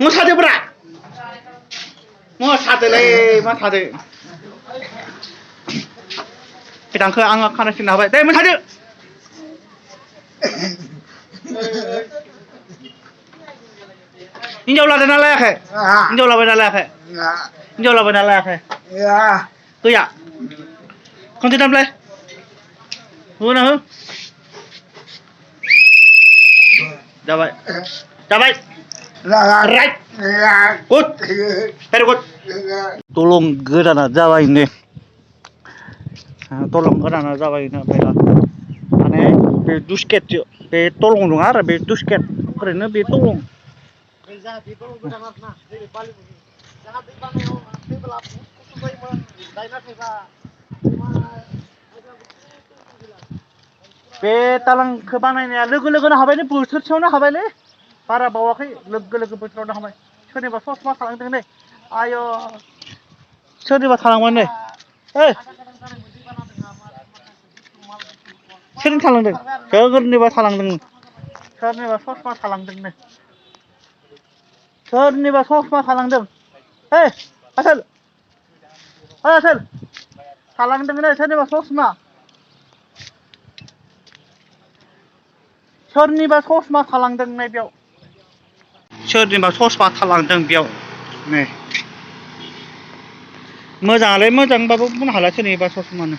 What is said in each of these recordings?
मोसादोब्रा मोसादोलै मोसादो बिदांखौ आङो खानाय सिनना होबाय दे मोसादो हिनजाव लादोंना लायाखै हिनजाव लाबायना लायाखै हिनजाव लाबायना लायाखै गैया खनसे दामलाय होना हो जाबाय जाबाय राइट गुड भेरि गुड दलं गोदाना जाबायनो दलं गोदाना जाबायनो माने बे दुसकेट बे दलं नङा आरो बे दुसकेट ओरैनो बे दलं बे दालांखौ बानायनाया लोगो लोगोनो हाबायलै बोसोरसेयावनो हाबायलै बारा बावाखै लोगो लोगो बोथोरावनो हाबाय सोरनिबा ससमा थालांदों नै आय' सोरनिबा थालांबाय नै ओइ सोरनि थालांदों सोरनिबा थालांदों सोरनिबा ससमा थालांदोंनो सोरनिबा ससमा थालांदों ओइ आसोल ओइ आसोल थालांदोंनो सोरनिबा ससमा सोरनिबा ससमा थालांदों नै बेयाव सोरनिबा ससमा थालांदों बेयाव नै मोजाङालाय मोजांबाबो बुंनो हाला सोरनिबा ससमानो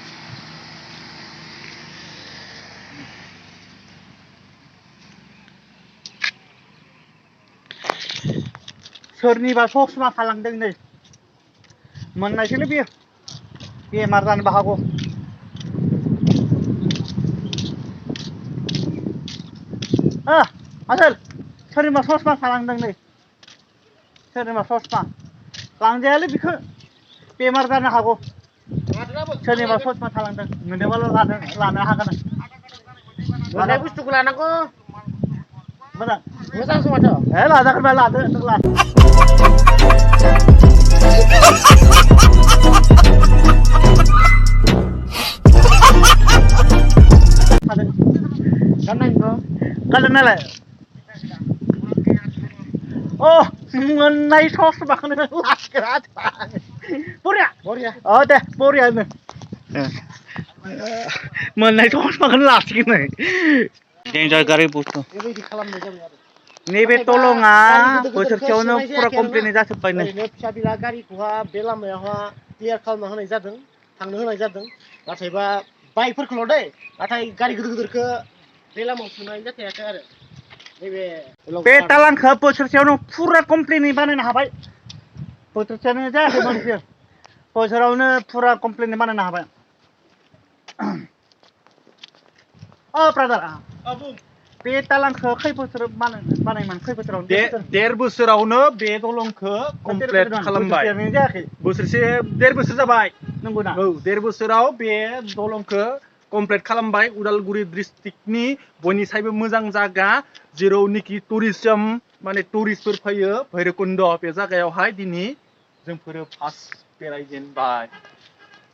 सोरनिबा ससमा थालांदों नै मोननायसैलै बेयो बेमार जानोबो हागौ आसोल सोरनिबा ससमा थालांदों नै सोरनिबा ससमा लांजायालै बेखौ बेमार जानो हागौ सोरनिबा ससमा थालांदों मोनोबाल' लानो हागोन आं बुस्थुखौ लानांगौ मोजां मोजांसो माथो ए लाजागोन लादो नों ला गाननायालाय अ मोननाय ससमाखौनो लाखिरा बरिया बरिया अ दे बरियानो मोननाय ससमाखौनो लासिगोन नै डेन्जार गारि बुस्थु बेबायदि खालामनाय जाबाय आरो नैबे दलङा बोसोरसेयावनो फुरा कमप्लिट जाजोब्बायनो फिसा बिला गारिखौहा बे लामायावहा क्लियार खालामना होनाय जादों थांनो होनाय जादों नाथायबा बाइकफोरखौल' दै नाथाय गारि गिदिर गिदिरखौ बे लामायाव सोनाय जाथायाखै आरो नैबे बे दालांखौ बोसोरसेयावनो फुरा कमप्लिट बानायनो हाबाय बोसोरसेयानो जायाखैमोन बियो बोसोरावनो फुरा कमप्लिट बानायनो हाबाय अ ब्रादार बे दालांखौ खै बोसोर बानायमोन खै बोसोराव देर बोसोरावनो बे दलंखौ कमप्लिट खालामबाय बोसोरसे देर बोसोर जाबाय नंगौना औ देर बोसोराव बे दलंखौ कमप्लिट खालामबाय उदालगुरि डिस्ट्रिक्टनि बयनिसायबो मोजां जायगा जेरावनोखि टुरिजम माने टुरिस्टफोर फैयो भैरबकुन्द बे जायगायावहाय दिनै जोंफोरो फार्स्ट बेरायजेनबाय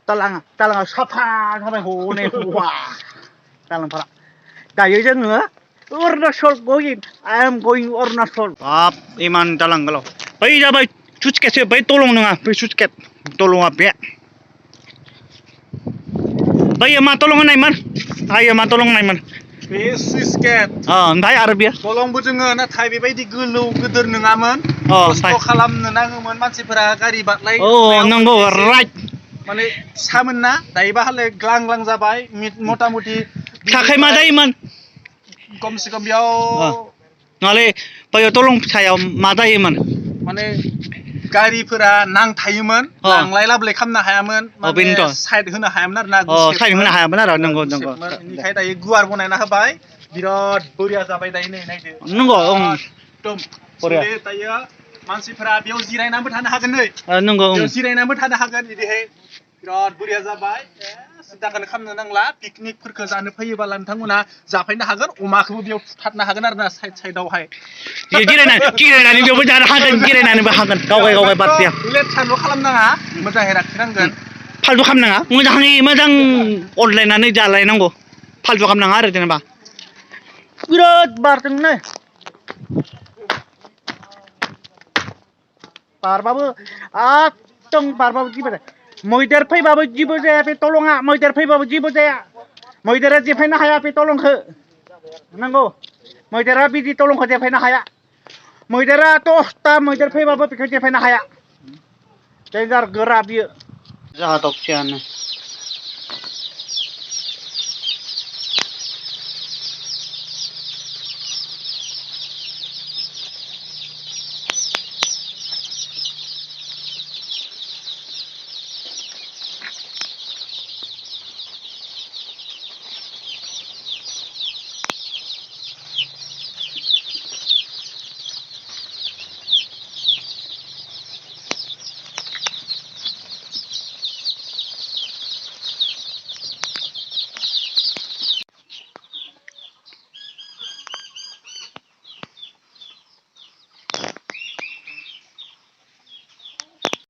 दालाङा साफा जाबाय हनै वा दालांफोरा दायो जोङो अरुणाचल गयिं आइ एम गयिं अरुणाचल बाब इमान दालां गोलाव बै जाबाय सुइसगेटसो बै दलं नङा बै सुइसगेट दलङा बे बैयो मा दलं होननायमोन आइयो मा दलं होननायमोन बे सुइसगेट ओमफ्राय आरो बे दलंबो जोङो नाथाय बेबायदि गोलौ गोदोर नङामोन खस्थ' खालामनो नाङोमोन मानसिफोरा गारि बारलाय नंगौ राइट माने फिसामोन ना दायोबा हालाय ग्लां ग्लां जाबाय मथा मथि थाखाय मा जायोमोन खमसे खम बेयाव नङालै बैयाव दलं फिसायाव मा जायोमोन माने गारिफोरा नांथायोमोन लांलाय लाबोलाय खालामनो हायामोन माने साइड होनो हायामोन आरो ना साइड होनो हायामोन आरो नंगौ नंगौ बेनिखाय दायो गुवार बनायना होबाय बिराद बरिया जाबाय दायो नै नायदो नंगौ एकदम बरिया दायो मानसिफोरा बेयाव जिरायनानैबो थानो हागोन नै नंगौ बेयाव जिरायनानैबो थानो हागोन बिदिहाय बिराद बरिया जाबाय सिन्थाखौनो खालामनो नांला पिकनिकफोरखौ जानो फैयोब्ला नोंथांमोना जाफैनो हागोन अमाखौबो बेयाव फुथारनो हागोन आरो ना साइड साइडआवहाय जिरायनानै बेयावबो जानो हागोन जिरायनानैबो हागोन गावगाय गावगाय बाथ्राया लेथ्राल' खालामनाङा मोजाङै लाखिनांगोन फालतु खालामनाङा मोजां अनलायनानै जालायनांगौ फालतु खालामनाङा आरो जेनेबा बिराद बारदों नै बारबाबो एकदम बारबाबो जेबो जाया मैदेर फैबाबो जेबो जाया बे दलङा मैदेर फैबाबो जेबो जाया मैदेरा जेफायनो हाया बे दलंखौ नंगौ मैदेरा बिदि दलंखौ जेफायनो हाया मैदेरा 10टा मैदेर फैबाबो बेखौ जेफायनो हाया डेन्जार गोरा बियो जाहा दक्सियानो